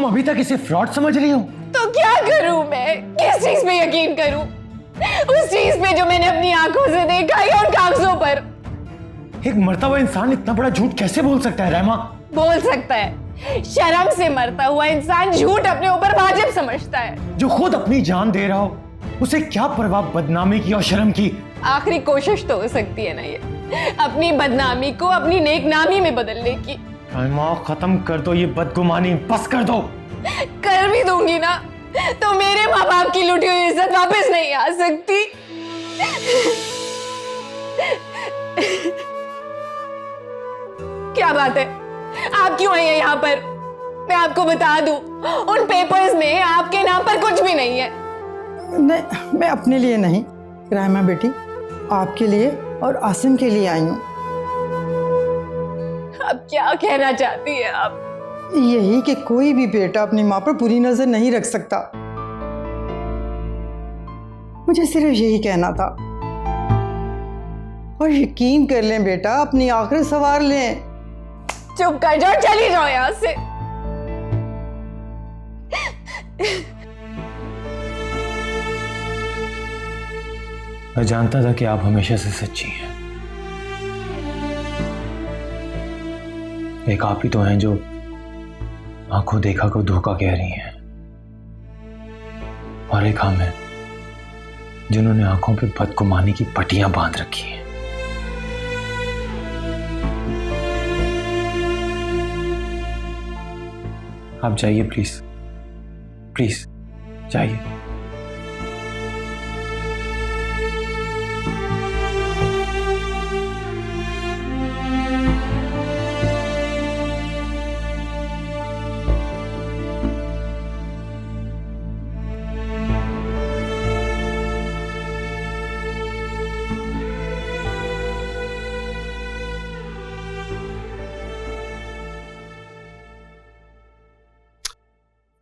तुम अभी तक इसे फ्रॉड समझ रही हो? तो क्या करूं मैं? किस चीज पे यकीन करूं? उस चीज पे जो मैंने अपनी आंखों से देखा या उन कागजों पर? एक मरता हुआ इंसान इतना बड़ा झूठ कैसे बोल सकता है रहमा? बोल सकता है। शर्म से मरता हुआ इंसान झूठ अपने ऊपर वाजिब समझता है। जो खुद अपनी जान दे रहा हो उसे क्या परवाह बदनामी की और शर्म की? आखिरी कोशिश तो हो सकती है ना ये, अपनी बदनामी को अपनी नेकनामी में बदलने की। रहमा खत्म कर दो ये बदगुमानी, बस कर दो। कर भी दूंगी ना तो मेरे माँ बाप की लूटी हुई इज्जत वापस नहीं आ सकती। क्या बात है, आप क्यों आई हैं यहाँ पर? मैं आपको बता दूं, उन पेपर्स में आपके नाम पर कुछ भी नहीं है। नहीं, मैं अपने लिए नहीं रहमा बेटी, आपके लिए और आसिम के लिए आई हूँ। अब क्या कहना चाहती है आप? यही कि कोई भी बेटा अपनी माँ पर बुरी नजर नहीं रख सकता। मुझे सिर्फ यही कहना था। और यकीन कर लें बेटा, अपनी आखिरत संवार लें। चुप कर जाओ, चली जाओ यहाँ से। मैं जानता था कि आप हमेशा से सच्ची हैं। एक आप ही तो हैं जो आंखों देखा को धोखा कह रही हैं, और एक हम हैं जिन्होंने आंखों पे बदगुमानी की पट्टियां बांध रखी हैं। आप जाइए प्लीज, प्लीज जाइए।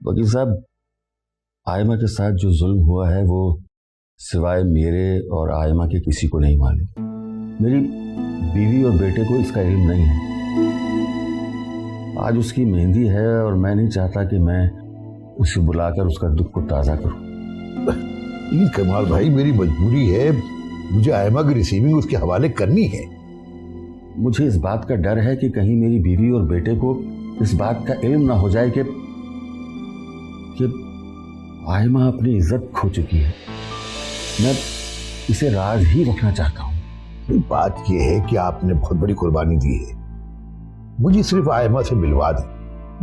वकील साहब, आयमा के साथ जो जुल्म हुआ है वो सिवाय मेरे और आयमा के किसी को नहीं मालूम। मेरी बीवी और बेटे को इसका इल्म नहीं है। आज उसकी मेहंदी है और मैं नहीं चाहता कि मैं उसे बुलाकर उसका दुख को ताज़ा करूं। लेकिन कमाल भाई, मेरी मजबूरी है, मुझे आयमा की रिसीविंग उसके हवाले करनी है। मुझे इस बात का डर है कि कहीं मेरी बीवी और बेटे को इस बात का इल्म ना हो जाए कि आयमा अपनी इज्जत खो चुकी है। मैं इसे राज ही रखना चाहता हूँ। बात यह है कि आपने बहुत बड़ी कुर्बानी दी है। मुझे सिर्फ आयमा से मिलवा दें,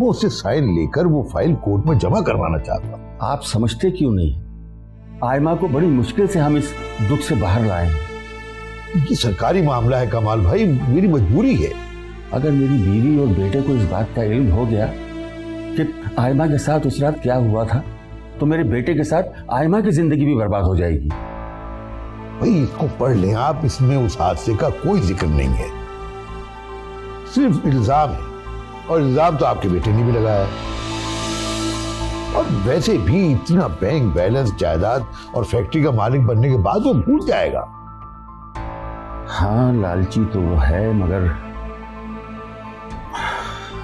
मैं उससे साइन लेकर वो फाइल कोर्ट में जमा करवाना चाहता हूँ। आप समझते क्यों नहीं? आयमा को बड़ी मुश्किल से हम इस दुख से बाहर लाए हैं। ये सरकारी मामला है कमाल भाई, मेरी मजबूरी है। अगर मेरी बीवी और बेटे को इस बात का इल्म हो गया कि आयमा के साथ उस रात क्या हुआ था, तो मेरे बेटे के साथ आयमा की जिंदगी भी बर्बाद हो जाएगी। भाई इसको पढ़ लें आप, इसमें उस हादसे का कोई जिक्र नहीं है, सिर्फ इल्जाम है, और इल्जाम तो आपके बेटे ने भी लगाया। और वैसे भी इतना बैंक बैलेंस, जायदाद और फैक्ट्री का मालिक बनने के बाद वो भूल जाएगा। हाँ, लालची तो वो है, मगर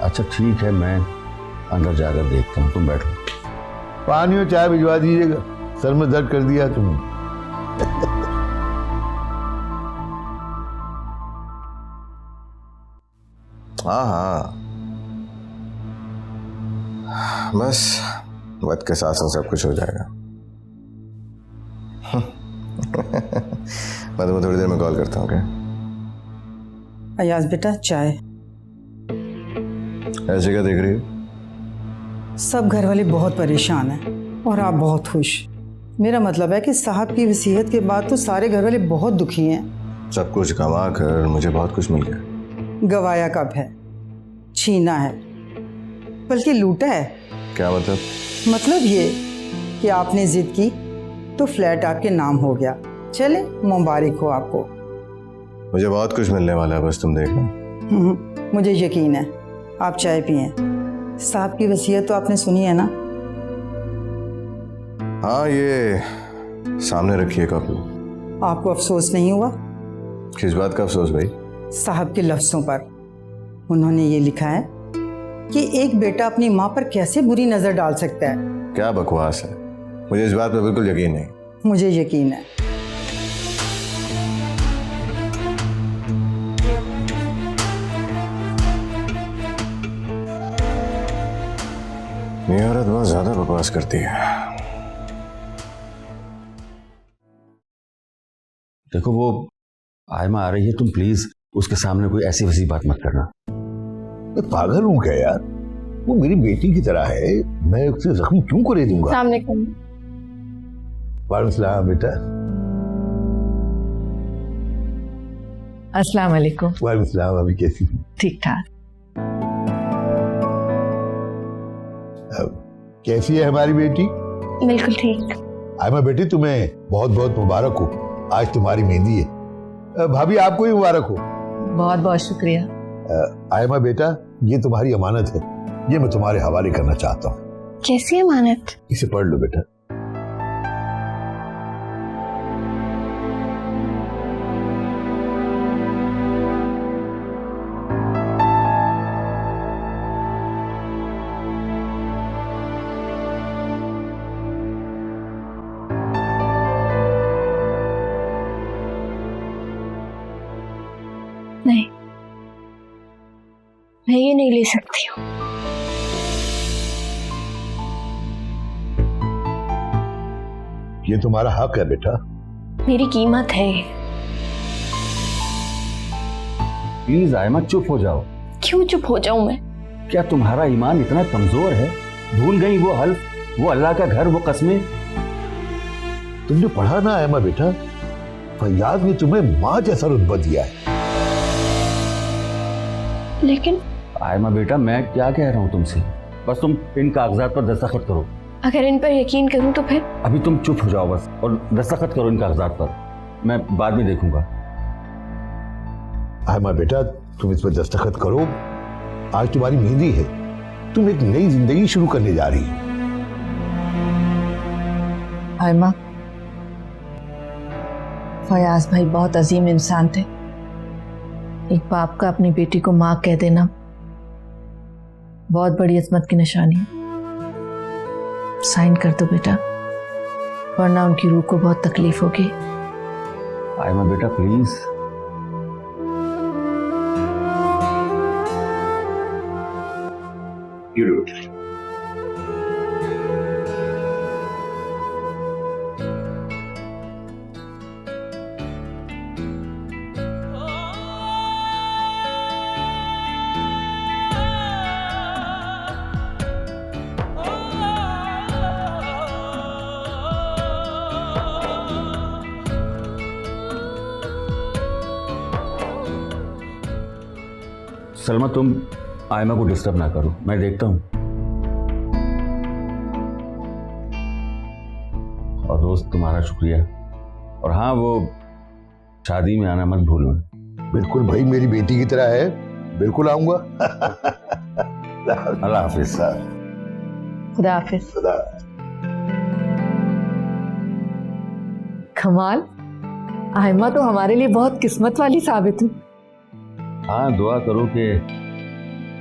अच्छा ठीक है, मैं अंदर जाकर देखता हूँ, तुम बैठो। पानी और चाय भिजवा दीजिएगा, सर में दर्द कर दिया तुमने। हाँ हाँ, बस वक्त के साथ साथ सब कुछ हो जाएगा। मैं तुम्हें थोड़ी देर में कॉल करता हूँ। क्या अयाज बेटा, चाय। ऐसे क्या देख रही हो? सब घर वाले बहुत परेशान हैं और आप बहुत खुश। मेरा मतलब है कि साहब की वसीयत के बाद तो सारे घर वाले बहुत दुखी हैं। सब कुछ कमा कर मुझे बहुत कुछ मिल गया। गवाया कब है, छीना है, बल्कि लूटा है। क्या मतलब? मतलब ये कि आपने जिद की तो फ्लैट आपके नाम हो गया। चले, मुबारक हो आपको। मुझे बहुत कुछ मिलने वाला है, बस तुम देखना। मुझे यकीन है। आप चाय पिएं। साहब की वसीयत तो आपने सुनी है ना? हाँ, ये सामने रखिए कॉपी। आपको अफसोस नहीं हुआ? किस बात का अफसोस भाई? साहब के लफ्ज़ों पर। उन्होंने ये लिखा है कि एक बेटा अपनी माँ पर कैसे बुरी नजर डाल सकता है। क्या बकवास है, मुझे इस बात पर बिल्कुल यकीन नहीं। मुझे यकीन है। ये औरत बहुत ज्यादा बकवास करती है। देखो वो आयमा आ रही है, तुम प्लीज उसके सामने कोई ऐसी वैसी बात मत करना। मैं पागल हूँ क्या यार? वो मेरी बेटी की तरह है, मैं उससे जख्म क्यों करे दूंगा? सामने वालेकुम सलाम बेटा। अस्सलाम वालेकुम। वालेकुम सलाम। अभी कैसी हो? ठीक ठाक। कैसी है हमारी बेटी? बिल्कुल ठीक। आयमा बेटी तुम्हें बहुत बहुत मुबारक हो, आज तुम्हारी मेहंदी है। भाभी आपको ही मुबारक हो। बहुत बहुत शुक्रिया। आयमा बेटा, ये तुम्हारी अमानत है, ये मैं तुम्हारे हवाले करना चाहता हूँ। कैसी अमानत? इसे पढ़ लो बेटा। नहीं, मैं ये नहीं ले सकती हूँ। ये तुम्हारा हक है बेटा। मेरी कीमत है। प्लीज आयमा चुप हो जाओ। क्यों चुप हो जाऊं मैं? क्या तुम्हारा ईमान इतना कमजोर है? भूल गई वो हल्फ, वो अल्लाह का घर, वो कस्में? तुमने पढ़ा ना आयमा बेटा, फैयाज ने तुम्हें माँ जैसा रुतबा दिया है। लेकिन आयमा बेटा, मैं क्या कह रहा हूँ तुमसे, बस तुम इन कागजात पर दस्तखत करो। अगर इन पर यकीन करूं तो फिर? अभी तुम चुप हो जाओ बस और दस्तखत करो इन कागजात पर, मैं बाद में देखूंगा। आयमा बेटा, तुम इस पर दस्तखत करो। आज तुम्हारी मेहंदी है, तुम एक नई जिंदगी शुरू करने जा रही हो। आयमा, फयाज भाई बहुत अजीम इंसान थे। एक बाप का अपनी बेटी को माँ कह देना बहुत बड़ी अजमत की निशानी है। साइन कर दो बेटा, वरना उनकी रूह को बहुत तकलीफ होगी। आयमा बेटा प्लीज। सलमा, तुम आयमा को डिस्टर्ब ना करो, मैं देखता हूं। और दोस्त, तुम्हारा शुक्रिया। और हाँ, वो शादी में आना मत भूलना। बिल्कुल भाई, मेरी बेटी की तरह है, बिल्कुल आऊंगा। अल्लाह हाफिज। खुदा हाफिज। खुदा। कमाल, आयमा तो हमारे लिए बहुत किस्मत वाली साबित हुई। हाँ, दुआ करो कि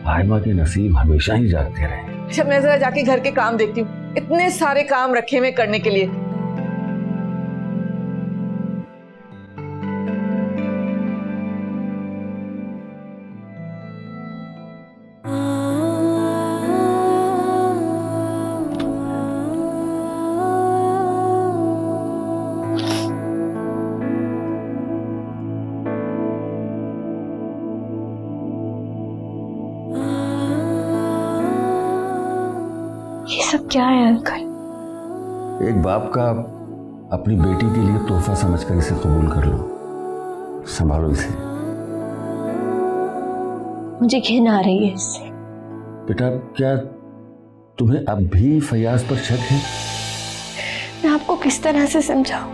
आयमा के नसीब हमेशा ही जागते रहे। अच्छा, मैं जरा जाके घर के काम देखती हूँ, इतने सारे काम रखे हुए करने के लिए। ये सब क्या है अंकल? एक बाप का अपनी बेटी के लिए तोहफा समझकर इसे कबूल कर लो, संभालो इसे। मुझे घिन आ रही है इससे। बेटा, क्या तुम्हें अब भी फयाज पर शक है? मैं आपको किस तरह से समझाऊं?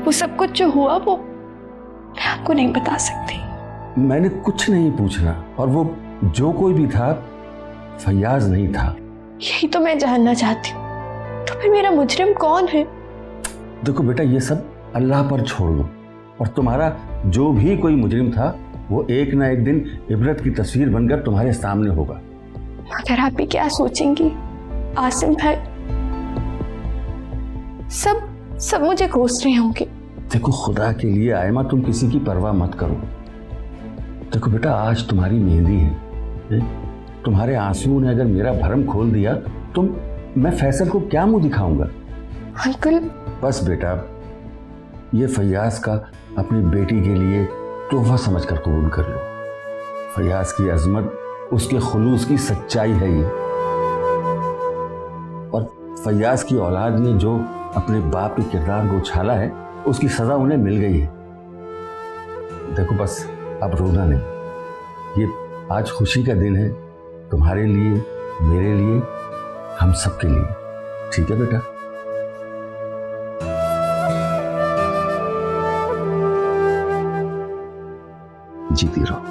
वो सब कुछ जो हुआ वो मैं आपको नहीं बता सकती। मैंने कुछ नहीं पूछना, और वो जो कोई भी था फयाज नहीं था। यही तो मैं जानना चाहती हूँ। तो फिर मेरा मुजरिम कौन है? देखो बेटा, ये सब अल्लाह पर छोड़ दो, और तुम्हारा जो भी कोई मुजरिम था वो एक ना एक दिन इबरत की तस्वीर बनकर तुम्हारे सामने होगा। मगर आप भी क्या सोचेंगी आसिम भाई? सब मुझे कोस रहे होंगे। देखो खुदा के लिए आयमा, तुम किसी की परवाह मत करो। देखो बेटा, आज तुम्हारी मेहंदी है। तुम्हारे आंसुओं ने अगर मेरा भरम खोल दिया तो मैं फैसल को क्या मुंह दिखाऊंगा? अंकल बस बेटा, ये फैयाज का अपनी बेटी के लिए तोहफा समझकर कबूल कर लो। फैयाज की अजमत, उसके खुलूस की सच्चाई है ये। और फैयाज की औलाद ने जो अपने बाप के किरदार को उछाला है, उसकी सजा उन्हें मिल गई है। देखो बस अब रोना नहीं। ये आज खुशी का दिन है, तुम्हारे लिए, मेरे लिए, हम सबके लिए। ठीक है बेटा? जीती रहो।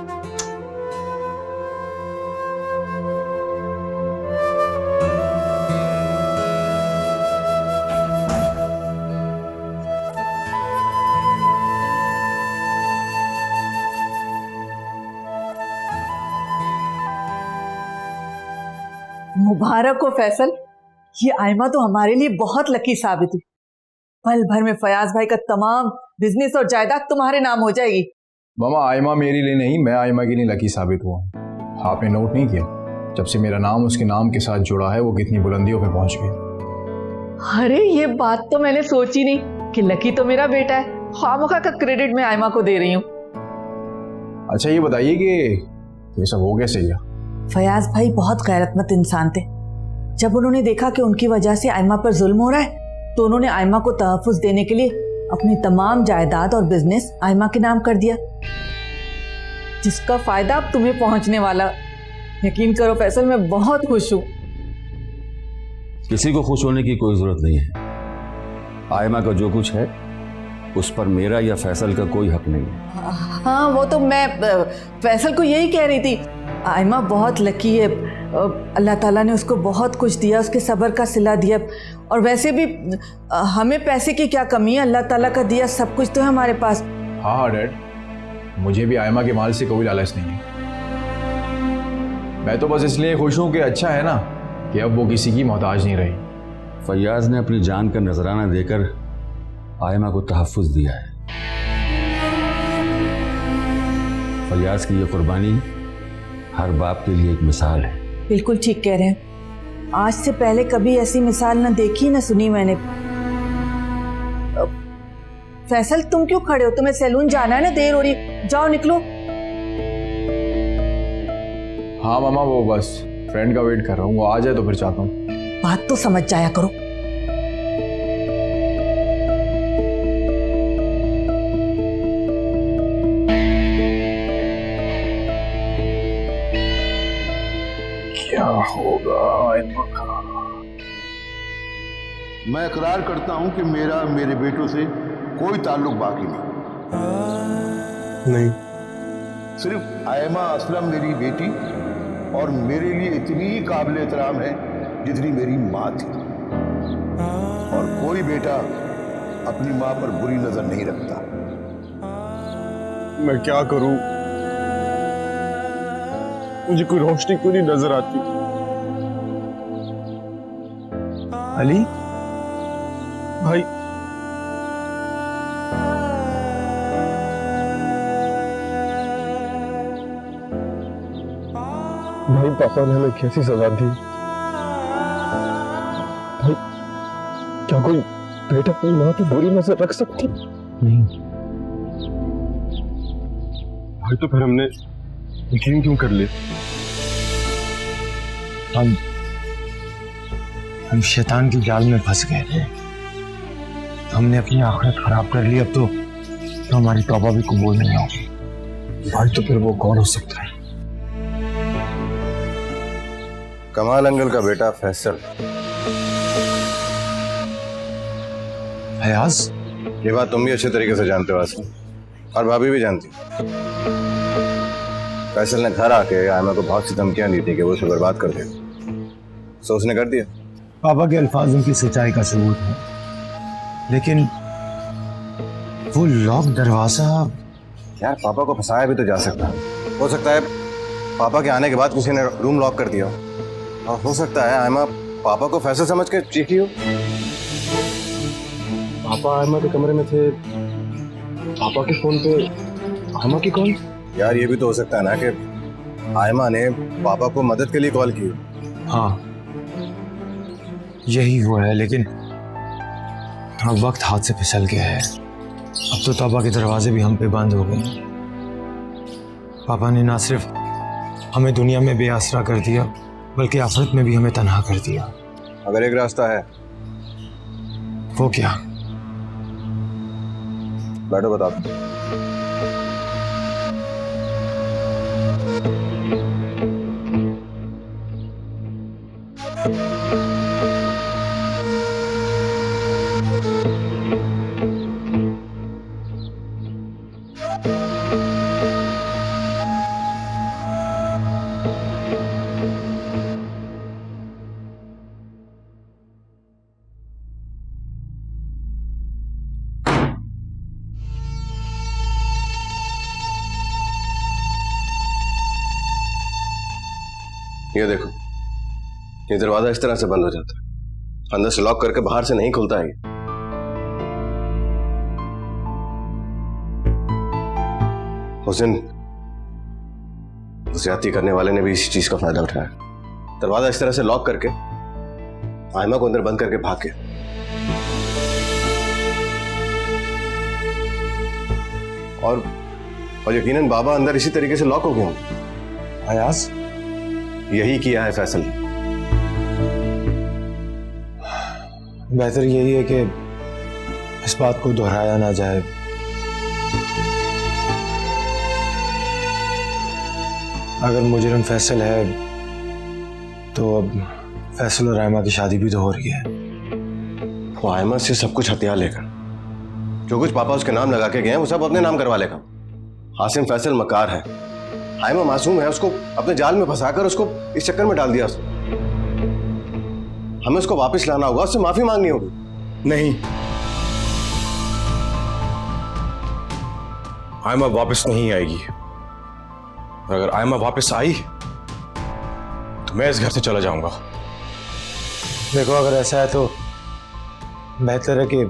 मुबारक हो फैसल, ये आयमा तो हमारे लिए बहुत लकी साबित हुई। पल भर में फयाज भाई का तमाम बिजनेस और जायदाद तुम्हारे नाम हो जाएगी। मामा, आयमा मेरे लिए नहीं, मैं आयमा के लिए लकी साबित हुआ। आपने नोट नहीं किया, जब से मेरा नाम उसके नाम के साथ जुड़ा है वो कितनी बुलंदियों पे पहुंच गई। अरे ये बात तो मैंने सोची नहीं कि लकी तो मेरा बेटा है। खामखा का क्रेडिट मैं आयमा को दे रही हूँ। अच्छा ये बताइए कि ये सब हो कैसे गया? फयाज भाई बहुत गैरतमंद इंसान थे। जब उन्होंने देखा कि उनकी वजह से आयमा पर जुल्म हो रहा है तो उन्होंने आयमा को तहफ्फुज देने के लिए अपनी तमाम जायदाद और बिजनेस आयमा के नाम कर दिया, जिसका फायदा अब तुम्हें पहुंचने वाला। यकीन करो फैसल, मैं बहुत खुश हूँ। किसी को खुश होने की कोई जरूरत नहीं है। आयमा का जो कुछ है उस पर मेरा या फैसल का कोई हक नहीं है। हाँ वो तो मैं फैसल को यही कह रही थी। आयमा बहुत लकी है, अल्लाह ताला ने उसको बहुत कुछ दिया, उसके सब्र का सिला दिया। और वैसे भी हमें पैसे की क्या कमी है, अल्लाह ताला का दिया सब कुछ तो है हमारे पास। हाँ डैड, मुझे भी आयमा के माल से कोई लालच नहीं है। मैं तो बस इसलिए खुश हूँ कि अच्छा है ना कि अब वो किसी की मोहताज नहीं रही। फैयाज ने अपनी जान का नजराना देकर आयमा को तहफ्फुज दिया है। फैयाज की ये कुर्बानी हर बाप के लिए एक मिसाल है। बिल्कुल ठीक कह रहे हैं। आज से पहले कभी ऐसी मिसाल न देखी न सुनी मैंने। फैसल तुम क्यों खड़े हो? तुम्हें सैलून जाना है ना, देर हो रही, जाओ निकलो। हाँ मामा, वो बस फ्रेंड का वेट कर रहा हूँ, वो आ जाए तो फिर चाहता हूँ। बात तो समझ जाया करो। क्या होगा आयमा का? मैं इकरार करता हूं कि मेरा मेरे बेटों से कोई ताल्लुक बाकी नहीं। सिर्फ आयमा असलम मेरी बेटी और मेरे लिए इतनी ही काबिल एहतराम है जितनी मेरी माँ थी। और कोई बेटा अपनी माँ पर बुरी नजर नहीं रखता। मैं क्या करूं? मुझे कोई रोशनी क्यों नहीं नजर आती? अली भाई, भाई पापा ने हमें कैसी सजा दी? भाई क्या कोई बेटा अपनी माँ पे बुरी नजर रख सकती? नहीं भाई तो फिर हमने यकीन क्यों कर ले? हम शैतान की जाल में फंस गए थे। हमने अपनी आखिरत खराब कर ली। अब तो हमारी तौबा भी कबूल नहीं होगी। भाई तो फिर वो कौन हो सकता है? कमाल अंकल का बेटा फैसल। फयाज, ये बात तुम भी अच्छे तरीके से जानते हो आसिम, और भाभी भी जानती। फैसल ने घर आके आयमा को बहुत सी धमकियां दी थी कि वो उसे बर्बाद कर दे, सो उसने कर दिया। पापा के अल्फाज उनकी सच्चाई का सबूत है, लेकिन वो लॉक दरवाजा यार पापा को फंसाया भी तो जा सकता है। हो सकता है पापा के आने के बाद किसी ने रूम लॉक कर दिया हो। और हो सकता है आयमा पापा को फैसल समझ के चीखी हो। पापा आयमा के कमरे में थे, पापा के फोन पे आयमा की कॉल। यार ये भी तो हो सकता है ना कि आयमा ने पापा को मदद के लिए कॉल की। हाँ यही वो है, लेकिन अब वक्त हाथ से फिसल गया है। अब तो तौबा के दरवाजे भी हम पे बंद हो गए। पापा ने ना सिर्फ हमें दुनिया में बेआसरा कर दिया, बल्कि आखिरत में भी हमें तन्हा कर दिया। अगर एक रास्ता है, वो क्या? बैठो बता दो। ये देखो, ये दरवाजा इस तरह से बंद हो जाता है, अंदर से लॉक करके बाहर से नहीं खुलता है। उस दिन ज्यादती करने वाले ने भी इसी चीज का फायदा उठाया। दरवाजा इस तरह से लॉक करके आयमा को अंदर बंद करके भाग गया। और यकीनन बाबा अंदर इसी तरीके से लॉक हो गए होंगे। अयाज, यही किया है फैसल। बेहतर यही है कि इस बात को दोहराया ना जाए। अगर मुजरिम फैसल है तो अब फैसल और आयमा की शादी भी तो हो रही है। वो आयमा से सब कुछ हथियार लेकर, जो कुछ पापा उसके नाम लगा के गए हैं वो सब अपने नाम करवा लेगा। हासिम फैसल मकार है, आयमा मासूम है, उसको अपने जाल में फंसाकर उसको इस चक्कर में डाल दिया उसने। हमें उसको वापस लाना होगा, उससे माफी मांगनी होगी। नहीं, आयमा वापस नहीं आएगी। और अगर आयमा वापस आई तो मैं इस घर से चला जाऊंगा। देखो, अगर ऐसा है तो बेहतर है कि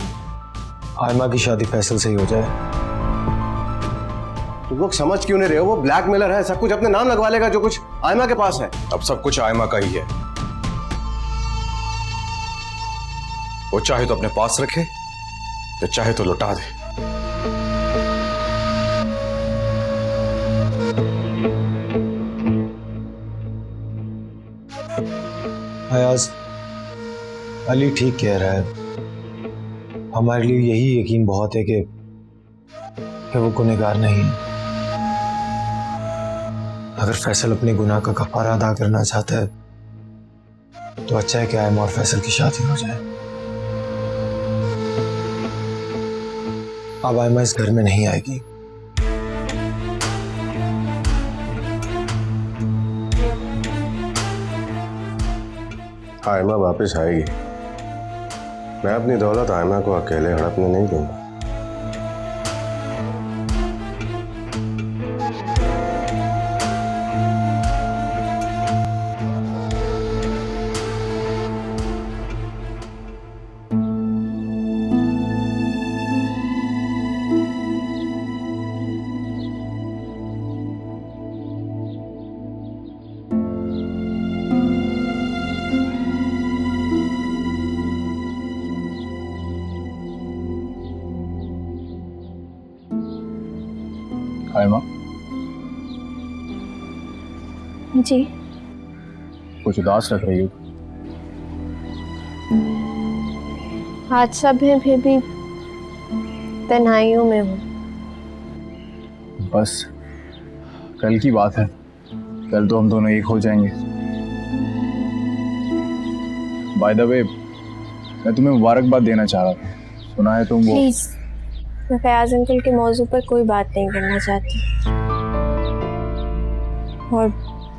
आयमा की शादी फैसल से ही हो जाए। तुम लोग समझ क्यों नहीं रहे हो? वो ब्लैकमेलर है, सब कुछ अपने नाम लगवा लेगा जो कुछ आयमा के पास है। अब सब कुछ आयमा का ही है। वो चाहे तो अपने पास रखे, तो चाहे तो लुटा दे। अयाज, अली ठीक कह रहा है। हमारे लिए यही यकीन बहुत है कि वो गुनहगार नहीं है। अगर फैसल अपने गुनाह का कफारा अदा करना चाहता है तो अच्छा है कि आयमा और फैसल की शादी हो जाए। अब आयमा इस घर में नहीं आएगी। आयमा वापस आएगी। मैं अपनी दौलत आयमा को अकेले हड़पने नहीं दूंगा। आयमा, जी। कुछ उदास लग रही हो। आज सब है, फिर भी तन्हाइयों में हूँ। बस कल की बात है, कल तो हम दोनों एक हो जाएंगे। बाय द वे, मैं तुम्हें मुबारकबाद देना चाह रहा था। सुना है तुम वो। प्लीज, मैं फयाज अंकल के मौजू पर कोई बात नहीं करना चाहती। और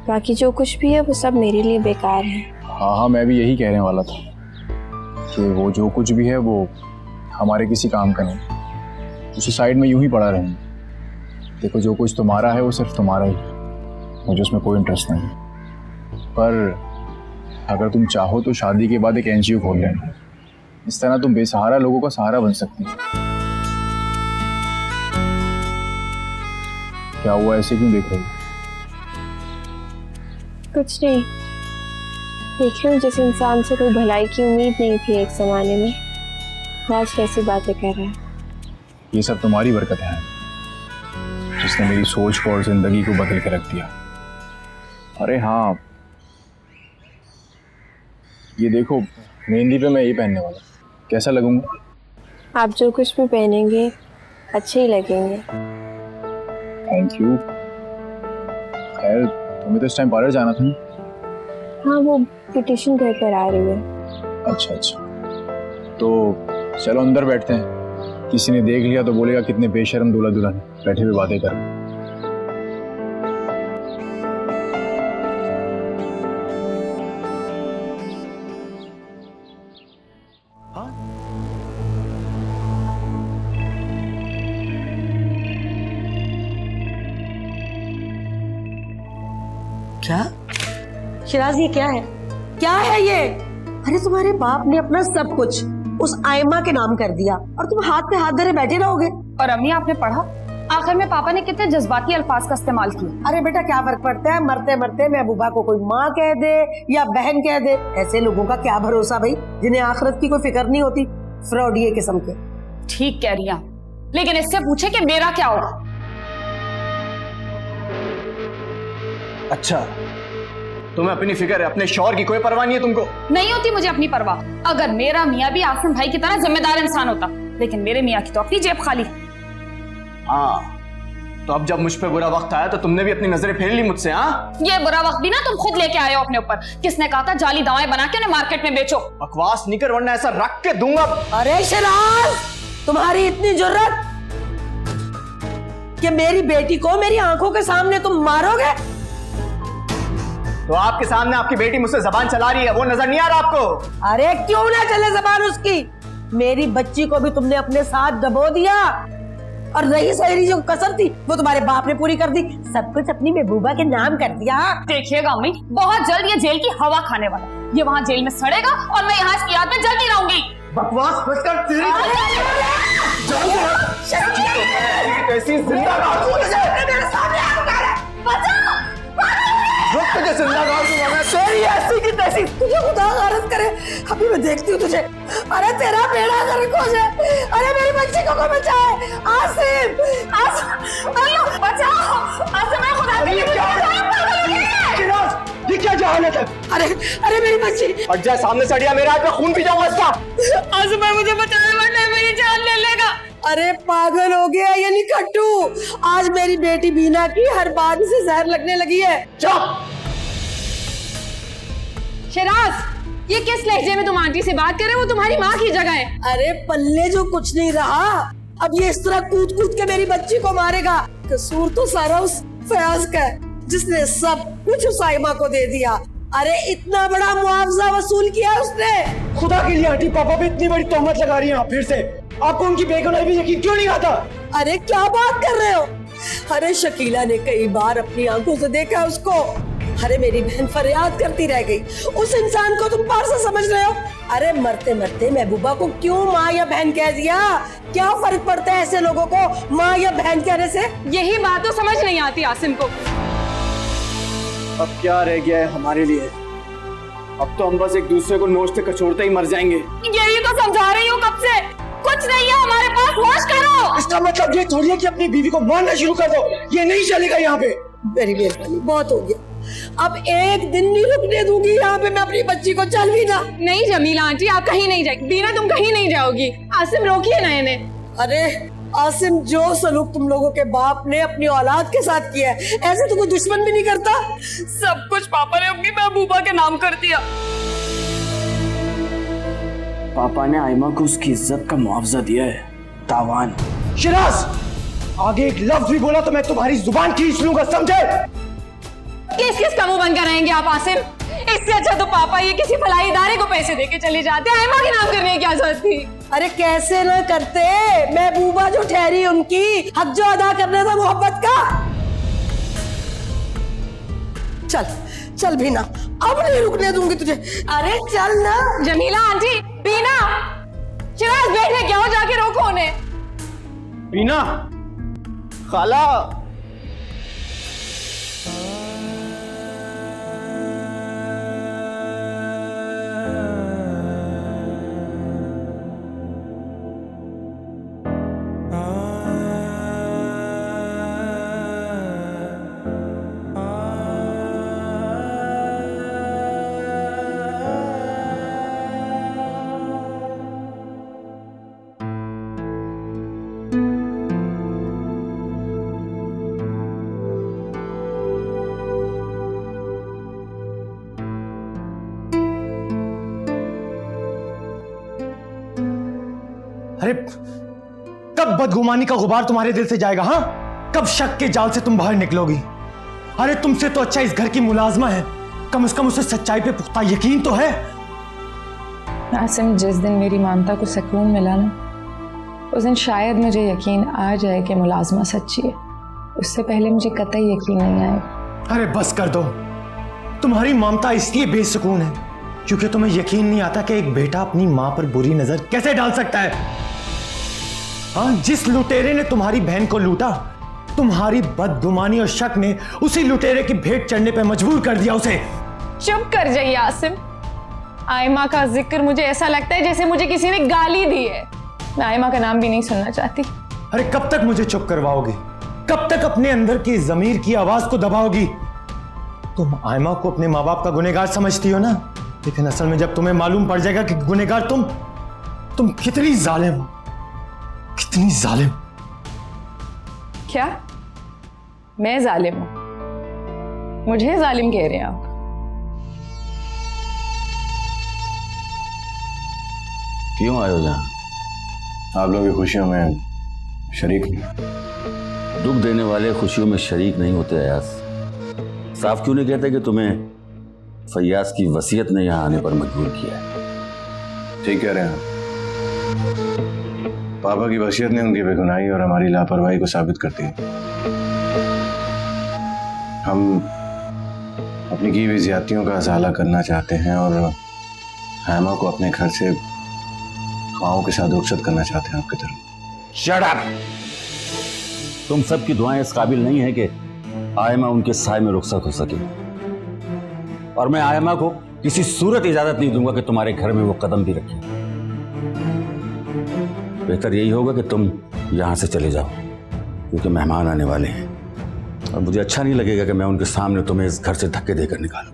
बाकी जो कुछ भी है वो सब मेरे लिए बेकार है। हाँ, मैं भी यही कहने वाला था कि वो जो कुछ भी है वो हमारे किसी काम का नहीं, उसी साइड में यूं ही पड़ा रहेंगे। देखो, जो कुछ तुम्हारा है वो सिर्फ तुम्हारा ही, मुझे उसमें कोई इंटरेस्ट नहीं है। पर अगर तुम चाहो तो शादी के बाद एक NGO खोल लेना, इस तरह तुम बेसहारा लोगों का सहारा बन सकती हो। क्या हुआ, ऐसे क्यों देख रही हो? कुछ नहीं, देख रही हूँ जिस इंसान से कोई भलाई की उम्मीद नहीं थी एक जमाने में, आज कैसी बातें कर रहा है। ये सब तुम्हारी बरकत है जिसने मेरी सोच को और जिंदगी को बदल के रख दिया। अरे हाँ, ये देखो, मेहंदी पे मैं ये पहनने वाला, कैसा लगूंगा? आप जो कुछ भी पहनेंगे अच्छे ही लगेंगे। Thank you. खैर, तुम्हें तो इस टाइम पार्लर जाना था ना? हाँ, वो पिटिशन घर पर आ रही है। अच्छा अच्छा, तो चलो अंदर बैठते हैं। किसी ने देख लिया तो बोलेगा कितने बेशर्म दूल्हा दुल्हन बैठे हुए बातें कर। क्या शिराज, ये क्या है? क्या है ये? अरे तुम्हारे बाप ने अपना सब कुछ उस आयमा के नाम कर दिया और तुम हाथ पे हाथ धरे बैठे रहोगे। और अम्मी, आपने पढ़ा आखिर में पापा ने कितने जज्बाती अल्फाज का इस्तेमाल किया। अरे बेटा, क्या फर्क पड़ता है, मरते मरते महबूबा को कोई माँ कह दे या बहन कह दे। ऐसे लोगों का क्या भरोसा भाई, जिन्हें आखिरत की कोई फिक्र नहीं होती, फ्रॉडिये किस्म के। ठीक कह रही हैं, लेकिन इससे पूछे कि मेरा क्या होगा। अच्छा, तुम्हें अपनी फिक्र है, अपने शौहर की कोई परवाह नहीं है तुमको? नहीं होती मुझे अपनी परवाह। अगर मेरा मियाँ भी आसिम भाई की तरह जिम्मेदार इंसान होता, लेकिन मेरे मियाँ की तो अपनी जेब खाली। हाँ, तो अब जब मुझ पे बुरा वक्त आया तो तुमने भी अपनी नजरें फेर ली मुझसे। हाँ, ये बुरा वक्त भी ना तुम खुद लेके आए हो अपने ऊपर। किसने कहा था जाली दवाएं बना के उन्हें मार्केट में बेचो? बकवास नहीं कर, वरना ऐसा रख के दूंगा। अरे शराज, तुम्हारी इतनी जुर्रत कि मेरी बेटी को मेरी आंखों के सामने तुम मारोगे? तो आपके सामने आपकी बेटी मुझसे जबान चला रही है, वो नजर नहीं आ रहा आपको? अरे क्यों ना चले जबान उसकी, मेरी बच्ची को भी तुमने अपने साथ दबो दिया, और रही सही जो कसर थी वो तुम्हारे बाप ने पूरी कर दी। सब कुछ अपनी महबूबा के नाम कर दिया। देखिएगा अम्मी, बहुत जल्द ये जेल की हवा खाने वाला, ये वहाँ जेल में सड़ेगा और मैं यहाँ इसकी याद में जलती रहूंगी। बकवास बस कर, तेरी कैसी जिंदा तेरी ऐसी की तैसी, तुझे खुदा गारत करे। अभी मैं देखती हूँ तुझे। अरे तेरा बेड़ा गर्क हो जाए। अरे मेरी बच्ची को बचाए। आसिम, बचाओ आसिम, मैं खुदा के लिए ये क्या जहालत है? अरे मेरी बच्ची हट जाए सामने से, अड़िया मेरा हाथ में खून पी जाऊंगा इसका। आसिम भाई मुझे बचाने वरना मेरी जान ले लेगा। अरे पागल हो गया ये निकट्टू, आज मेरी बेटी बीना की हर बात से जहर लगने लगी है। चुप! शिराज, ये किस लहजे में तुम आंटी से बात कर रहे हो? वो तुम्हारी माँ की जगह है। अरे पल्ले जो कुछ नहीं रहा, अब ये इस तरह कूद कूद के मेरी बच्ची को मारेगा। कसूर तो सारा उस फयाज का है जिसने सब कुछ उस आयमा को दे दिया। अरे इतना बड़ा मुआवजा वसूल किया उसने। खुदा के लिए आंटी, पापा पे इतनी बड़ी तोहमत लगा रही हैं आप फिर से। आपको उनकी बेगुनाही भी यकीन क्यों नहीं आता? अरे क्या बात कर रहे हो? अरे शकीला ने कई बार अपनी आंखों से देखा उसको। अरे मेरी बहन फरियाद करती रह गई। उस इंसान को तुम पार से समझ रहे हो? अरे मरते मरते महबूबा को क्यों माँ या बहन कह दिया? क्या फर्क पड़ता है ऐसे लोगों को माँ या बहन कहने से? यही बात तो समझ नहीं आती आसिम को। अब क्या रह गया है हमारे लिए? अब तो हम बस एक दूसरे को नोचते कचोड़ते ही मर जाएंगे। यही तो समझा रही हूँ कब से, कुछ नहीं है हमारे पास, होश करो। इसका मतलब ये थोड़ी है कि अपनी बीवी को मारना शुरू कर दो, ये नहीं चलेगा यहाँ पे। मेरी मेहरबानी, बहुत हो गया। अब एक दिन नहीं रुकने दूंगी यहाँ पे मैं अपनी बच्ची को। चल बीना। नहीं जमीला आंटी, आप कहीं नहीं जाएगी। बीना तुम कहीं नहीं जाओगी। आसिम रोकिए ना इन्हें। अरे आसिम, जो सलूक तुम लोगों के बाप ने अपनी औलाद के साथ किया है, ऐसे तो कोई दुश्मन भी नहीं करता। सब कुछ पापा ने अपनी महबूबा के नाम कर दिया। पापा ने आयमा को उसकी इज्जत का मुआवजा दिया है, तावान। शिराज, आगे एक लफ्ज भी बोला तो मैं तुम्हारी जुबान खींच लूंगा, समझे? किस किस का मुंह बंद कराएंगे आप आसिम? इससे अच्छा तो पापा ये किसी भलाई इदारे को पैसे देके चले जाते। आयमा के नाम करने की क्या जरूरत थी? अरे कैसे न करते, महबूबा जो ठहरी उनकी हक जो अदा करना था मोहब्बत का। चल चल बीना, अब नहीं रुकने दूंगी तुझे। अरे चल ना। जमीला आंटी, बीना, शिराज बैठे क्या हो, जाके रोको उन्हें। बीना, खाला। अरे कब बदगुमानी का गुबार तुम्हारे दिल से जाएगा? हाँ, कब शक के जाल से तुम बाहर निकलोगी? अरे तुमसे तो अच्छा इस घर की मुलाजमा है, कम से कम उसे सच्चाई पे पुख्ता यकीन तो है। आसिम, जिस दिन मेरी ममता को सुकून मिला ना, उस दिन शायद मुझे यकीन आ जाए कि मुलाजमा सच्ची है। उससे पहले मुझे कतई यकीन नहीं आएगा। अरे बस कर दो। तुम्हारी ममता इसलिए बेसुकून है क्योंकि तुम्हें यकीन नहीं आता कि एक बेटा अपनी मां पर बुरी नजर कैसे डाल सकता है। हाँ, जिस लुटेरे ने तुम्हारी बहन को लूटा, तुम्हारी बदगुमानी और शक ने उसी लुटेरे की भेंट चढ़ने पर मजबूर कर दिया उसे। चुप कर जाइए आसिम। आयमा का जिक्र मुझे ऐसा लगता है जैसे मुझे किसी ने गाली दी है। मैं आयमा का नाम भी नहीं सुनना चाहती। अरे कब तक मुझे चुप करवाओगी? कब तक अपने अंदर की जमीर की आवाज को दबाओगी? तुम आयमा को अपने माँ बाप का गुनहगार समझती हो ना, लेकिन असल में जब तुम्हें मालूम पड़ जाएगा कि गुनहगार तुम कितनी जालिम हो, कितनी जालिम। क्या मैं जालिम हूं? मुझे जालिम कह रहे हैं आप? क्यों आए हो यहाँ? आप लोगों की खुशियों में शरीक नहीं। दुख देने वाले खुशियों में शरीक नहीं होते अयास। साफ क्यों नहीं कहते कि तुम्हें फैयाज की वसीयत ने यहाँ आने पर मजबूर किया है? ठीक कह रहे हैं आप। पापा की वसीयत ने उनकी बेगुनाही और हमारी लापरवाही को साबित करती है। हम अपनी की हुई ज्यादतियों का अजाला करना चाहते हैं और हैमा को अपने घर से खाओं के साथ रुखसत करना चाहते हैं आपकी तरफ। Shut up! तुम सबकी दुआएं इस काबिल नहीं है कि आयमा उनके साए में रुखसत हो सके, और मैं आयमा को किसी सूरत इजाजत नहीं दूंगा कि तुम्हारे घर में वो कदम भी रखे। बेहतर यही होगा कि तुम यहां से चले जाओ, क्योंकि मेहमान आने वाले हैं और मुझे अच्छा नहीं लगेगा कि मैं उनके सामने तुम्हें इस घर से धक्के देकर निकालूं।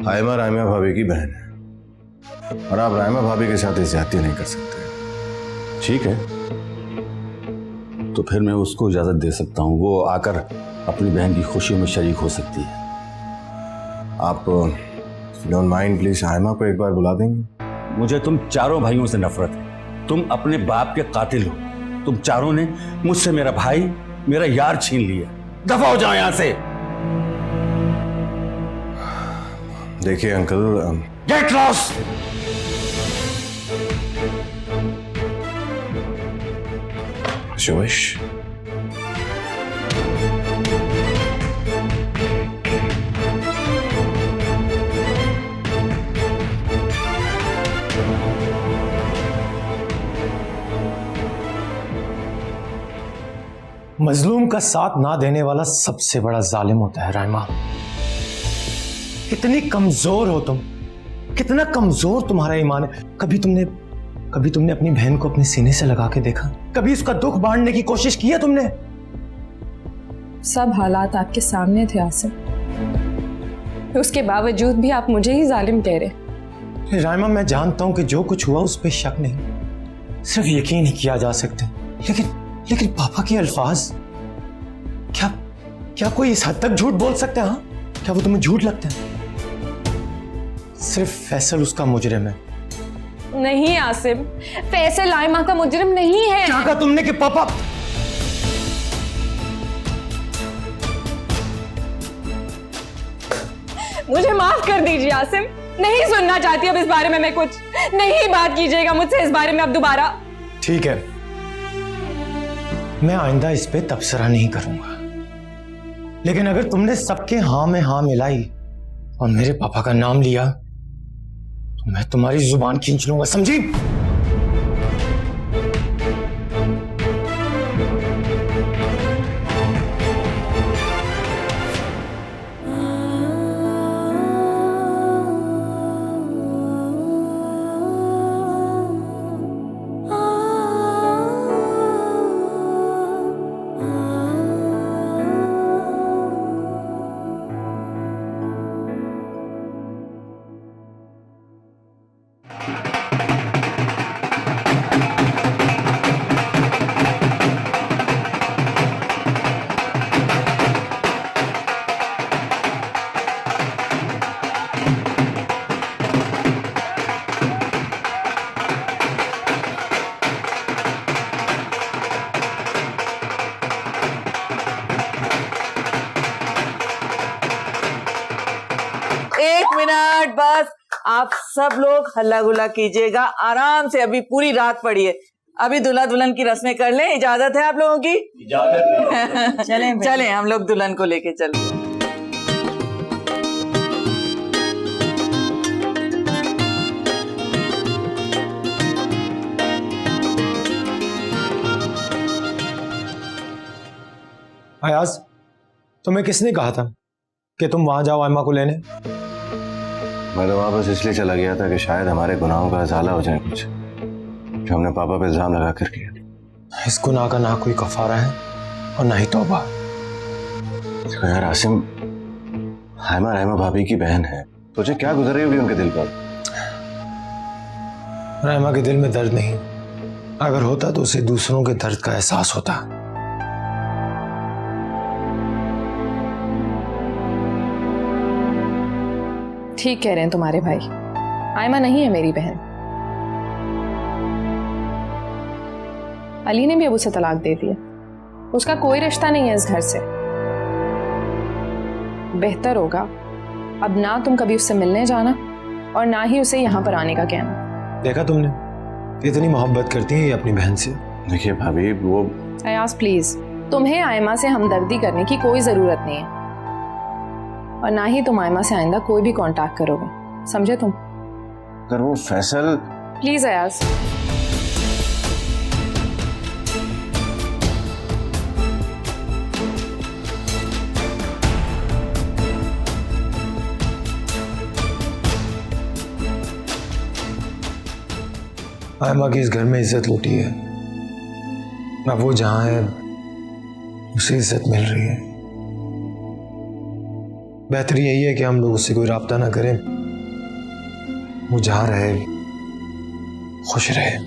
आयमा रायमा भाभी की बहन है और आप रायमा भाभी के साथ ज्यादती नहीं कर सकते। ठीक है, तो फिर मैं उसको इजाजत दे सकता हूं, वो आकर अपनी बहन की खुशियों में शरीक हो सकती है। आप डोंट माइंड प्लीज आयमा को एक बार बुला देंगे? मुझे तुम चारों भाइयों से नफरत है। तुम अपने बाप के कातिल हो। तुम चारों ने मुझसे मेरा भाई, मेरा यार छीन लिया। दफा हो जाओ यहां से। देखिए अंकल, गेट लॉस्ट! शुभेश, मजलूम का साथ ना देने वाला सबसे बड़ा जालिम होता है रायमा। कितनी कमजोर हो तुम, कितना कमजोर तुम्हारा ईमान है। कभी तुमने अपनी बहन को अपने सीने से लगा के देखा? कभी उसका दुख बांटने की कोशिश की है तुमने? सब हालात आपके सामने थे आसिम, उसके बावजूद भी आप मुझे ही जालिम कह रहे। रायमा, मैं जानता हूं कि जो कुछ हुआ उस पर शक नहीं, सिर्फ यकीन ही किया जा सकता है, लेकिन पापा के अल्फाज, क्या कोई इस हद तक झूठ बोल सकता है? हाँ, क्या वो तुम्हें झूठ लगता है? सिर्फ फैसल उसका मुजरिम है। नहीं आसिम, फैसल आयमा का मुजरिम नहीं है। क्या कहा तुमने कि पापा? मुझे माफ कर दीजिए आसिम, नहीं सुनना चाहती अब इस बारे में मैं कुछ। नहीं बात कीजिएगा मुझसे इस बारे में अब दोबारा। ठीक है, मैं आइंदा इस पे तबसरा नहीं करूंगा, लेकिन अगर तुमने सबके हाँ में हाँ मिलाई और मेरे पापा का नाम लिया तो मैं तुम्हारी जुबान खींच लूंगा, समझी? एक मिनट बस, आप सब लोग हल्ला गुल्ला कीजिएगा आराम से, अभी पूरी रात पड़ी है। अभी दूल्हा दुल्हन की रस्में कर लें, इजाजत है आप लोगों की? इजाजत। चलें हम लोग दुल्हन को लेके चलते हैं। अयाज, तुम्हें किसने कहा था कि तुम वहां जाओ आयमा को लेने? मैं तो वहां बस इसलिए चला गया था कि शायद हमारे गुनाहों का इजाला हो जाए कुछ, जो हमने पापा पे इल्जाम लगा कर किया। इस गुनाह का ना कोई कफारा है और ना ही तौबा। देखो यार आसिम, हाइमा रहमा भाभी की बहन है, तुझे क्या गुजर रही होगी उनके दिल पर? रहमा के दिल में दर्द नहीं, अगर होता तो उसे दूसरों के दर्द का एहसास होता। ठीक कह रहे हैं तुम्हारे भाई, आयमा नहीं है मेरी बहन। अली ने भी अब उसे तलाक दे दिया, उसका कोई रिश्ता नहीं है इस घर से। बेहतर होगा अब ना तुम कभी उससे मिलने जाना और ना ही उसे यहाँ पर आने का कहना। देखा तुमने, इतनी मोहब्बत करती है ये अपनी बहन से। देखिए भाभी, वो अयाज प्लीज, तुम्हें आयमा से हमदर्दी करने की कोई जरूरत नहीं है और ना ही तुम आयमा से आइंदा कोई भी कांटेक्ट करोगे, समझे तुम? अगर वो फैसल। प्लीज अयाज। आयमा की इस घर में इज्जत लूटी है, अब वो जहां है उसे इज्जत मिल रही है। बेहतर यही है कि हम लोग उससे कोई राब्ता ना करें, वो जहां रहे खुश रहे।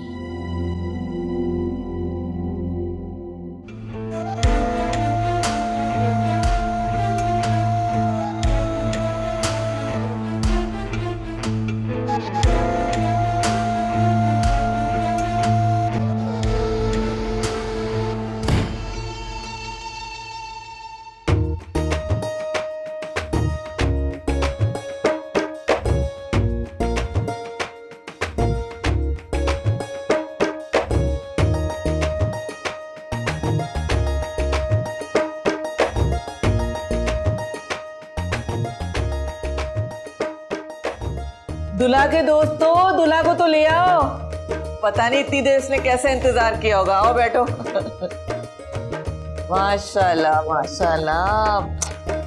दुल्हा के दोस्तों, दुल्हा को तो ले आओ। पता नहीं इतनी देर इसने कैसे इंतजार किया होगा। आओ बैठो। माशाल्लाह माशाल्लाह,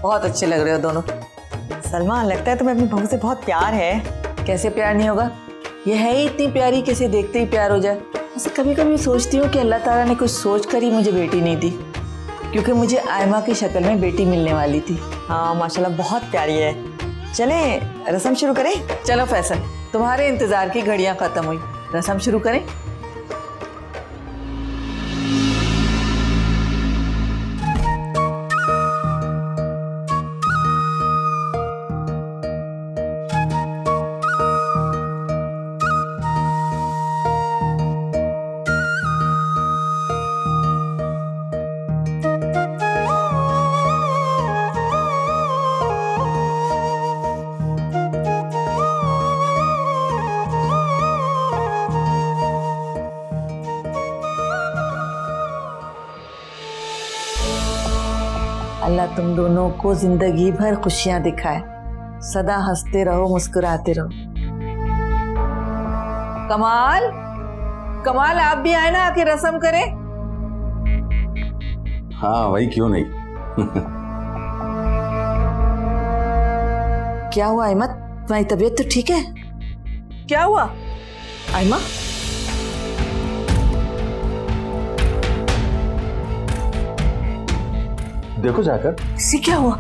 बहुत अच्छे लग रहे हो दोनों। सलमा, लगता है तुम्हें अपनी बहू से बहुत प्यार है। कैसे प्यार नहीं होगा, ये है ही इतनी प्यारी, कैसे देखते ही प्यार हो जाए। ऐसे कभी कभी सोचती हूँ कि अल्लाह ताला ने कुछ सोच कर ही मुझे बेटी नहीं दी, क्योंकि मुझे आयमा की शक्ल में बेटी मिलने वाली थी। हाँ माशाल्लाह, बहुत प्यारी है। चलें रस्म शुरू करें? चलो फैसल, तुम्हारे इंतजार की घड़ियां खत्म हुई, रस्म शुरू करें। अल्लाह तुम दोनों को जिंदगी भर खुशियां दिखाए, सदा हंसते रहो, मुस्कुराते रहो। कमाल, कमाल आप भी आए ना, आके रस्म करें। हाँ भाई, क्यों नहीं। क्या हुआ अहमद, तुम्हारी तबीयत तो ठीक है? क्या हुआ आयमा? देखो जाकर। इसे क्या हुआ?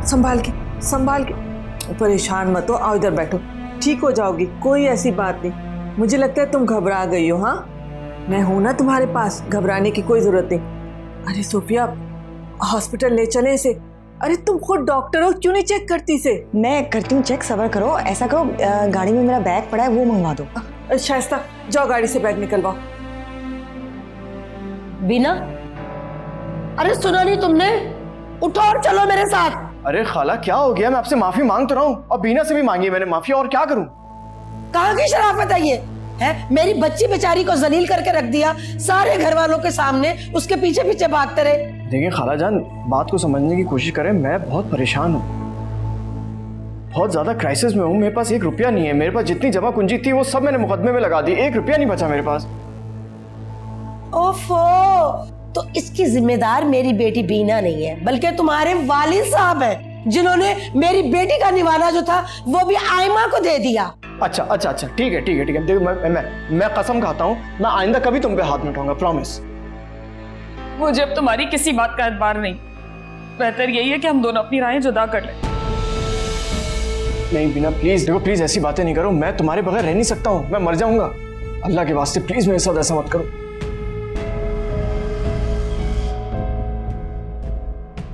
संभाल के, संभाल के। परेशान मत हो, आओ इधर बैठो, ठीक हो जाओगी, कोई ऐसी बात नहीं। मुझे लगता है तुम घबरा गई हो। हाँ, मैं हूं ना तुम्हारे पास, घबराने की कोई जरूरत नहीं। अरे सोफिया, हॉस्पिटल ले चले इसे। अरे तुम खुद डॉक्टर हो, क्यों नहीं चेक करती इसे? मैं करती हूँ चेक, सब्र करो। ऐसा करो, गाड़ी में मेरा बैग पड़ा है, वो मंगवा दो। शाइस्ता, जाओ गाड़ी से बैग निकलवाओ। बीना, अरे सुना नहीं तुमने? उठो और चलो मेरे साथ। अरे खाला क्या हो गया? मैं आपसे माफी मांग तो रहा हूँ, और बीना से भी मांगी मैंने माफी, और क्या करूँ? कहाँ की शराफत है ये? है मेरी बच्ची बेचारी को जलील करके रख दिया, सारे घर वालों के सामने उसके पीछे पीछे भागते रहे। देखिए खाला जान, बात को समझने की कोशिश करें। मैं बहुत परेशान हूँ, बहुत ज्यादा क्राइसिस में हूँ। मेरे पास 1 रुपया नहीं है। मेरे पास जितनी जमा पूंजी थी वो सब मैंने मुकदमे में लगा दी। 1 रुपया नहीं बचा मेरे पास। ओफो, तो इसकी जिम्मेदार मेरी बेटी बीना नहीं है, बल्कि तुम्हारे वालिद साहब हैं, जिन्होंने मेरी बेटी का निवाला जो था वो भी आयमा को दे दिया। अच्छा अच्छा अच्छा, ठीक है ठीक है ठीक है। देखो मैं कसम खाता हूँ, मैं आइंदा कभी तुम पे हाथ नहीं उठाऊंगा, प्रॉमिस। मुझे अब तुम्हारी किसी बात का एतबार नहीं। बेहतर यही है कि हम दोनों अपनी राहें जुदा कर लें। नहीं बीना प्लीज, देखो प्लीज ऐसी बातें नहीं करो। मैं तुम्हारे बगैर रह नहीं सकता हूँ, मैं मर जाऊंगा। अल्लाह के वास्ते प्लीज मेरे साथ ऐसा मत करो।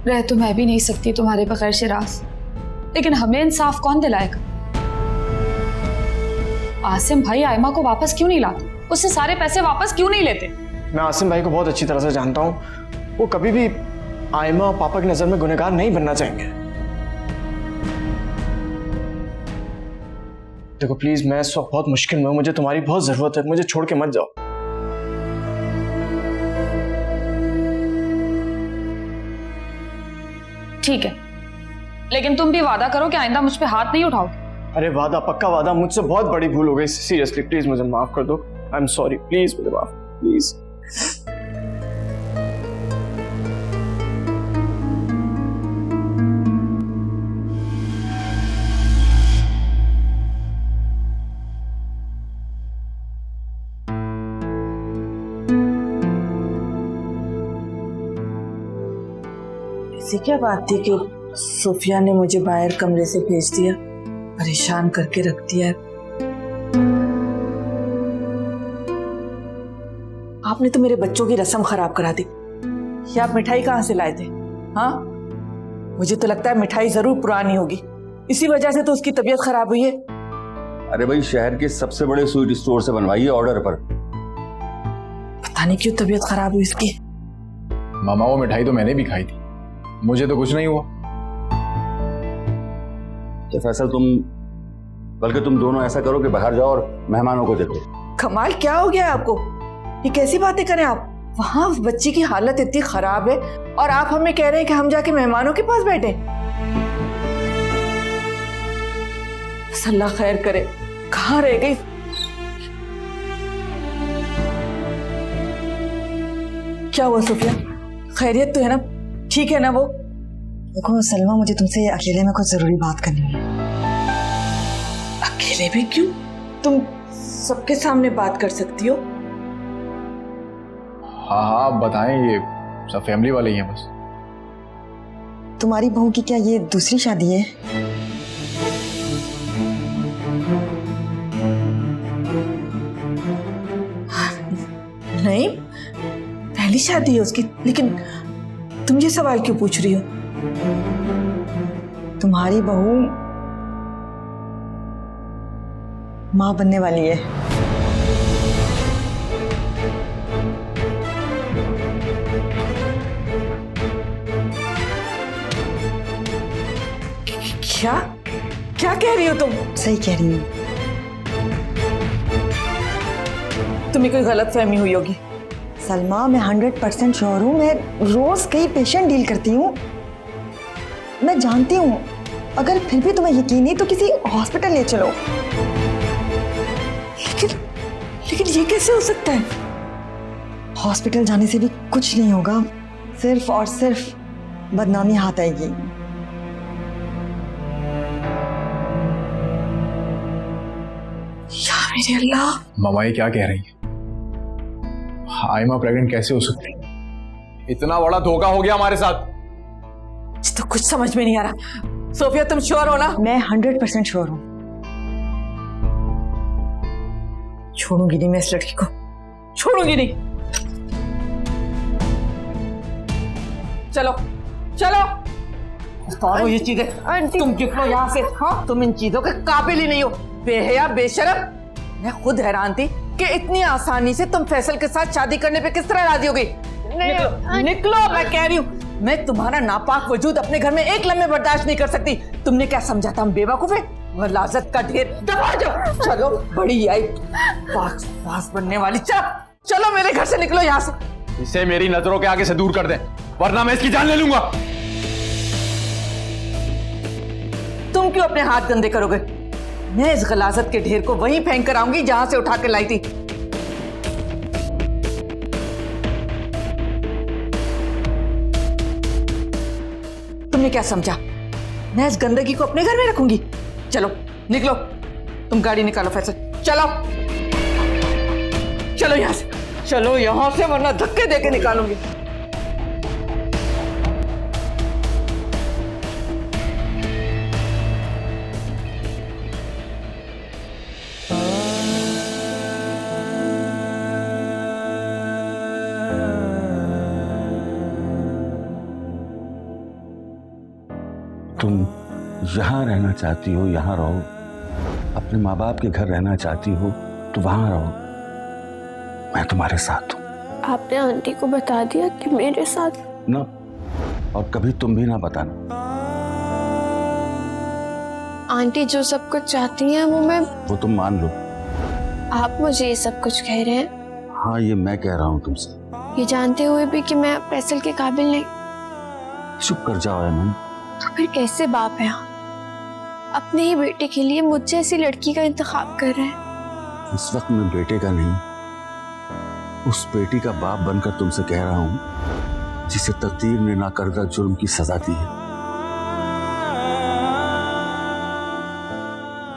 रह तो मैं भी नहीं सकती तुम्हारे बगैर शिराज, लेकिन हमें इंसाफ कौन दिलाएगा? आसिम भाई आयमा को वापस क्यों नहीं लाते? उससे सारे पैसे वापस क्यों नहीं लेते? मैं आसिम भाई को बहुत अच्छी तरह से जानता हूँ। वो कभी भी आयमा और पापा की नजर में गुनहगार नहीं बनना चाहेंगे। देखो प्लीज, मैं इस वक्त बहुत मुश्किल में हूँ, मुझे तुम्हारी बहुत जरूरत है। मुझे छोड़ के मत जाओ। ठीक है, लेकिन तुम भी वादा करो कि आइंदा मुझ पे हाथ नहीं उठाओगे। अरे वादा, पक्का वादा। मुझसे बहुत बड़ी भूल हो गई, सीरियसली प्लीज मुझे माफ कर दो। आई एम सॉरी, प्लीज मुझे माफ, प्लीज। ऐसी क्या बात थी कि सोफिया ने मुझे बाहर कमरे से भेज दिया, परेशान करके रख दिया? आपने तो मेरे बच्चों की रस्म खराब करा दी। ये आप मिठाई कहाँ से लाए थे? हाँ, मुझे तो लगता है मिठाई जरूर पुरानी होगी, इसी वजह से तो उसकी तबीयत खराब हुई है। अरे भाई, शहर के सबसे बड़े स्वीट स्टोर से बनवाइए ऑर्डर पर। पता नहीं क्यों तबीयत खराब हुई इसकी। मामा, वो मिठाई तो मैंने भी खाई थी, मुझे तो कुछ नहीं हुआ। तो फैसल, बल्कि तुम दोनों ऐसा करो कि बाहर जाओ और मेहमानों को देखो। कमाल, क्या हो गया आपको? ये कैसी बातें करें आप? वहां बच्ची की हालत इतनी खराब है और आप हमें कह रहे हैं कि हम जाके मेहमानों के पास बैठे। बस अल्लाह खैर करे, कहाँ रह गई? क्या हुआ सोफिया, खैरियत तो है ना? ठीक है ना वो? देखो सलमा, मुझे तुमसे अकेले में कुछ जरूरी बात करनी है। अकेले में क्यों? तुम सबके सामने बात कर सकती हो। हाँ हाँ, आप बताएं, ये सब फैमिली वाले ही हैं बस। तुम्हारी बहू की क्या ये दूसरी शादी है? नहीं, पहली शादी है उसकी। लेकिन तुम ये सवाल क्यों पूछ रही हो? तुम्हारी बहू माँ बनने वाली है। क्या कह रही हो तुम? सही कह रही हूँ। तुम्हें कोई गलतफहमी हुई होगी। सलमा, मैं 100% श्योर हूँ। मैं रोज कई पेशेंट डील करती हूँ, मैं जानती हूँ। अगर फिर भी तुम्हें यकीन नहीं तो किसी हॉस्पिटल ले चलो। लेकिन ये कैसे हो सकता है? हॉस्पिटल जाने से भी कुछ नहीं होगा, सिर्फ और सिर्फ बदनामी हाथ आएगी। या मेरे अल्लाह। मामा ये क्या कह रही है? आयमा प्रेग्नेंट कैसे हो सकती है? इतना बड़ा धोखा हो गया हमारे साथ। तो कुछ समझ में नहीं आ रहा। सोफिया, तुम श्योर हो ना? मैं 100% श्योर हूँ। छोड़ूंगी नहीं मैं इस लड़की को, छोड़ूंगी नहीं। चलो चलो, उतारो ये चीजें। तुम निकलो यहाँ से। हाँ, तुम इन चीजों के काबिल ही नहीं हो, बेहया बेशरम। मैं खुद हैरान थी कि इतनी आसानी से तुम फैसल के साथ शादी करने पे किस तरह राजी हो गई। निकलो, मैं कह रही हूँ। मैं तुम्हारा नापाक वजूद अपने घर में एक लम्हे बर्दाश्त नहीं कर सकती। तुमने क्या समझा था हम बेवकूफ है? लाजत का ढेर। दबा जाओ। चलो, बड़ी आई पास बनने वाली। चलो मेरे घर से निकलो यहाँ से। इसे मेरी नजरों के आगे से दूर कर दे, वरना मैं इसकी जान ले लूंगा। तुम क्यों अपने हाथ गंदे करोगे? मैं इस गलाजत के ढेर को वहीं फेंक कर आऊंगी जहां से उठा के लाई थी। तुमने क्या समझा? मैं इस गंदगी को अपने घर में रखूंगी? चलो निकलो, तुम गाड़ी निकालो फैसल। चलो चलो यहां से, चलो यहां से, वरना धक्के देके निकालूंगी। तुम यहाँ रहना चाहती हो, यहाँ रहो। अपने माँ बाप के घर रहना चाहती हो तो वहां रहो, मैं तुम्हारे साथ हूँ। आपने आंटी को बता दिया कि मेरे साथ ना, और कभी तुम भी ना बताना। आंटी जो सब कुछ चाहती हैं वो तुम मान लो। आप मुझे ये सब कुछ कह रहे हैं? हाँ, ये मैं कह रहा हूँ तुमसे, ये जानते हुए भी कि मैं फैसल के काबिल नहीं। चुप कर जाओ अमन। तो फिर कैसे बाप है आप? अपने ही बेटे के लिए मुझ जैसी लड़की का इंतखाब कर रहे हैं। इस वक्त मैं बेटे का नहीं, उस बेटी का बाप बनकर तुमसे कह रहा हूं जिसे तकदीर ने नाकर्दा जुर्म की सजा दी है।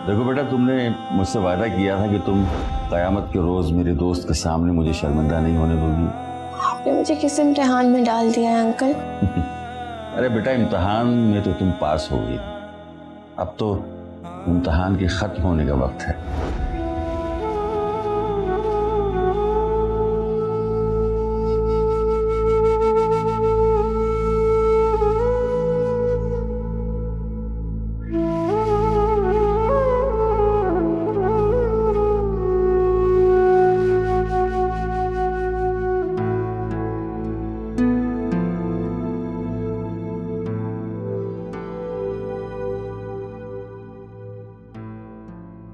देखो बेटा, तुमने मुझसे वादा किया था कि तुम कयामत के रोज मेरे दोस्त के सामने मुझे शर्मिंदा नहीं होने दोगी। आपने मुझे किस इम्तिहान में डाल दिया है अंकल? अरे बेटा, इम्तिहान में तो तुम पास हो गई, अब तो इम्तिहान के खत्म होने का वक्त है।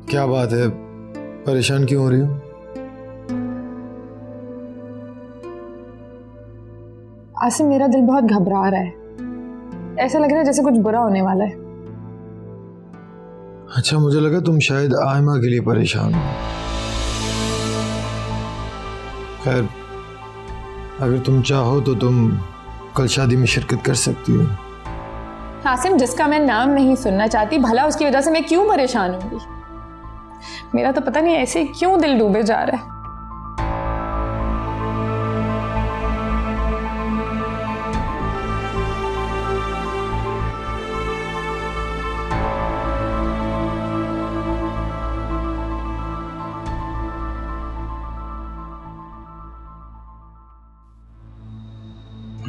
क्या बात है, परेशान क्यों हो रही हो? आसिम, मेरा दिल बहुत घबरा रहा है। ऐसा लग रहा है जैसे कुछ बुरा होने वाला है। अच्छा, मुझे लगा तुम शायद आयमा के लिए परेशान हो। खैर, अगर तुम चाहो तो तुम कल शादी में शिरकत कर सकती हो। आसिम, जिसका मैं नाम नहीं सुनना चाहती, भला उसकी वजह से मैं क्यों परेशान होंगी? मेरा तो पता नहीं ऐसे क्यों दिल डूबे जा रहा है।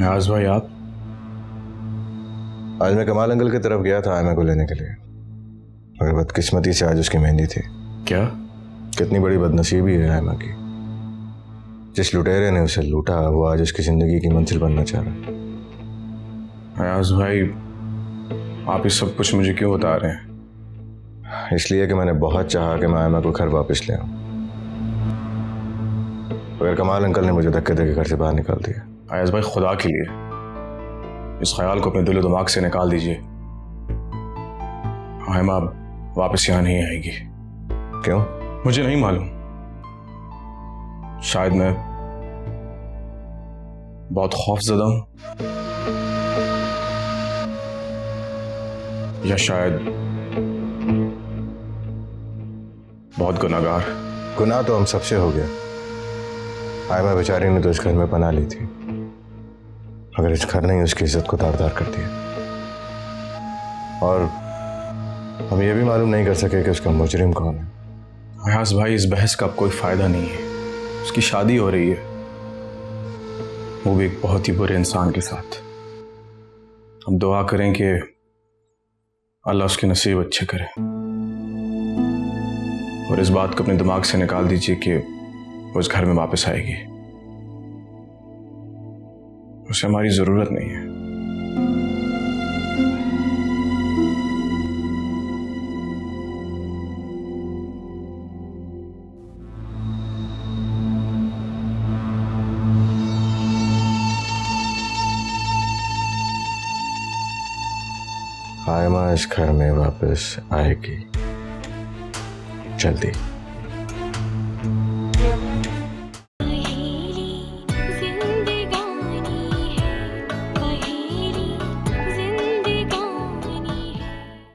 याज भाई, आप? आज मैं कमाल अंकल की तरफ गया था आयमा को लेने के लिए, मगर बदकिस्मती से आज उसकी मेहंदी थी। क्या? कितनी बड़ी बदनसीबी है आयमा की। जिस लुटेरे ने उसे लूटा, वो आज उसकी जिंदगी की मंजिल बनना चाह रहा है। याज भाई, आप ये सब कुछ मुझे क्यों बता रहे हैं? इसलिए कि मैंने बहुत चाहा कि मैं आयमा को घर वापस ले आऊं, मगर कमाल अंकल ने मुझे धक्के देके घर से बाहर निकाल दिया। आयज भाई, खुदा के लिए इस ख्याल को अपने दिलो दिमाग से निकाल दीजिए। आयमा वापस यहाँ नहीं आएगी। क्यों? मुझे नहीं मालूम। शायद मैं बहुत खौफजदा हूं, या शायद बहुत गुनाहगार। गुनाह तो हम सबसे हो गया। आयमा बेचारी ने तो इस घर में पनाह ली थी, मगर इस घर ने उसकी इज्जत को तार-तार कर दिया। और हम ये भी मालूम नहीं कर सके कि उसका मुजरिम कौन है। अयाज भाई, इस बहस का अब कोई फायदा नहीं है। उसकी शादी हो रही है, वो भी एक बहुत ही बुरे इंसान के साथ। हम दुआ करें कि अल्लाह उसके नसीब अच्छे करे, और इस बात को अपने दिमाग से निकाल दीजिए कि वो उस घर में वापस आएगी। उसे हमारी जरूरत नहीं है। आयमा इस घर में वापस आएगी जल्दी।